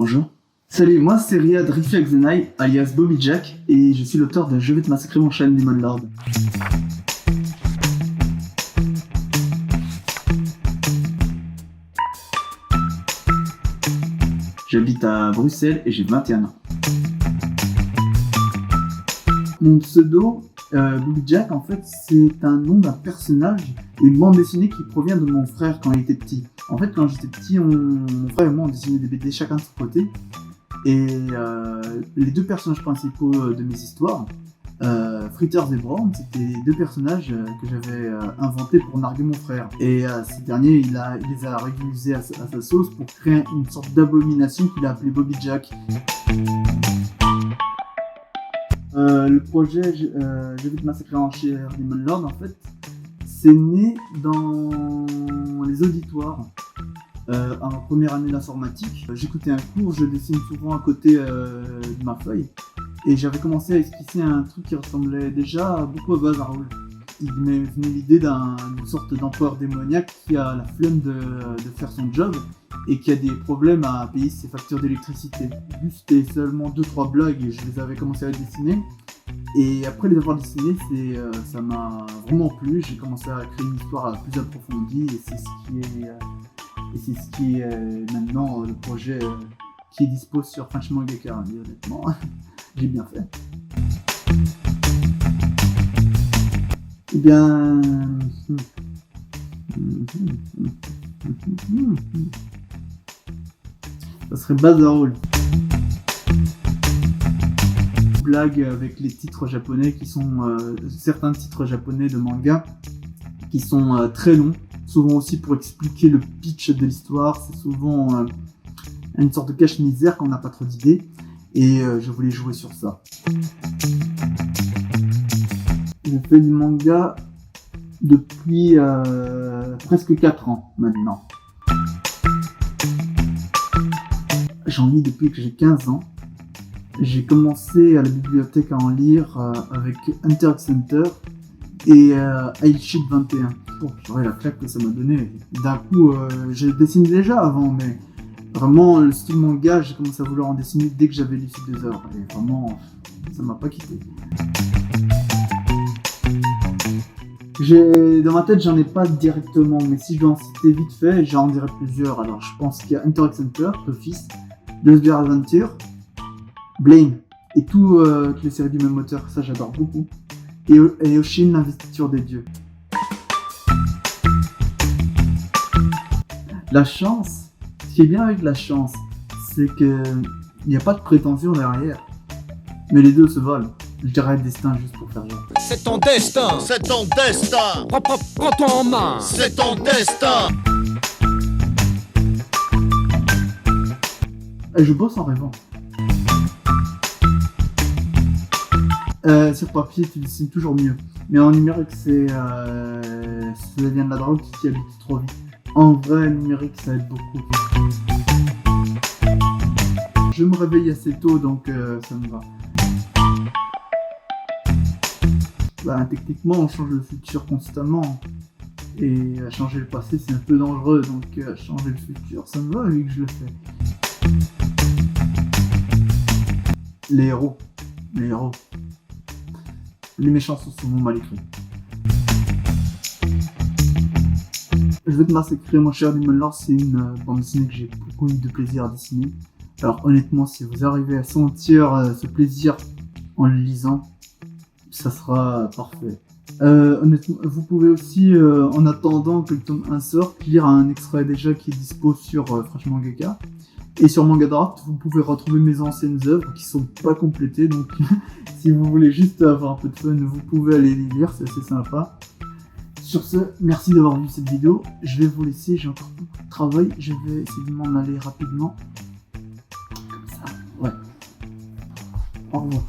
Bonjour. Salut, moi c'est Riyad Riflex Zenai, alias Bobby Jack, et je suis l'auteur de Je vais te massacrer mon chien Demon Lord. J'habite à Bruxelles et j'ai 21 ans. Mon pseudo, Bobby Jack, en fait, c'est un nom d'un personnage et une bande dessinée qui provient de mon frère quand il était petit. En fait, quand j'étais petit, mon frère et moi, on dessinait des BD chacun de son côté. Et les deux personnages principaux de mes histoires, Fritters et Brown, c'était les deux personnages que j'avais inventés pour narguer mon frère. Et ces derniers, il les a réutilisés à sa sauce pour créer une sorte d'abomination qu'il a appelée Bobby Jack. Le projet Je vais te massacrer en chien Demon Lord, en fait, c'est né dans les auditoires. En première année d'informatique, j'écoutais un cours, je dessine souvent à côté de ma feuille, et j'avais commencé à esquisser un truc qui ressemblait déjà beaucoup à Baz Raoul. Il m'est venu l'idée d'une sorte d'empereur démoniaque qui a la flemme de faire son job et qui a des problèmes à payer ses factures d'électricité. Au début, c'était seulement 2-3 blagues et je les avais commencé à dessiner. Et après les avoir dessinés, ça m'a vraiment plu. J'ai commencé à créer une histoire plus approfondie et c'est ce qui est maintenant le projet qui est dispo sur French Mangaka. Et honnêtement, j'ai bien fait. Eh bien... ça serait Baz Raoul. Blague avec les titres japonais qui sont... certains titres japonais de manga qui sont très longs. Souvent aussi pour expliquer le pitch de l'histoire. C'est souvent une sorte de cache-misère quand on n'a pas trop d'idées. Et je voulais jouer sur ça. Je fais du manga depuis presque 4 ans maintenant. J'en lis depuis que j'ai 15 ans. J'ai commencé à la bibliothèque à en lire avec Hunter x Hunter et Ailship 21. Bon, j'aurais la claque que ça m'a donné. D'un coup, j'ai dessiné déjà avant, mais vraiment, le style manga, j'ai commencé à vouloir en dessiner dès que j'avais lu ces 2 heures. Et vraiment, ça m'a pas quitté. Dans ma tête, j'en ai pas directement, mais si je dois en citer vite fait, j'en dirai plusieurs. Alors, je pense qu'il y a Hunter x Hunter, Office, Lost Bear Adventure, Blame, et toutes les séries du même auteur, ça j'adore beaucoup. Et Oshin, l'investiture des dieux. La chance, ce qui est bien avec la chance, c'est qu'il n'y a pas de prétention derrière, mais les deux se valent. Je dirais le destin juste pour faire genre. C'est ton destin. C'est ton destin. Prends-toi en main. C'est ton destin. Et je bosse en rêvant. Sur papier, tu dessines toujours mieux. Mais en numérique, ça vient de la drogue qui habite trop vite. En vrai, le numérique, ça aide beaucoup. Je me réveille assez tôt, donc ça me va. Techniquement, on change le futur constamment. Et changer le passé, c'est un peu dangereux. Donc changer le futur, ça me va vu que je le fais. Les héros. Les méchants sont souvent mal écrits. Je vais te massacrer mon cher Demon Lord, c'est une bande dessinée que j'ai beaucoup eu de plaisir à dessiner. Alors honnêtement, si vous arrivez à sentir ce plaisir en le lisant, ça sera parfait. Honnêtement, vous pouvez aussi, en attendant que le tome 1 sorte, lire un extrait déjà qui est dispo sur French Mangaka. Et sur Manga-Draft, vous pouvez retrouver mes anciennes œuvres qui sont pas complétées, donc si vous voulez juste avoir un peu de fun, vous pouvez aller les lire, c'est assez sympa. Sur ce, merci d'avoir vu cette vidéo, je vais vous laisser, j'ai encore beaucoup de travail, je vais essayer de m'en aller rapidement. Comme ça, ouais. Au revoir.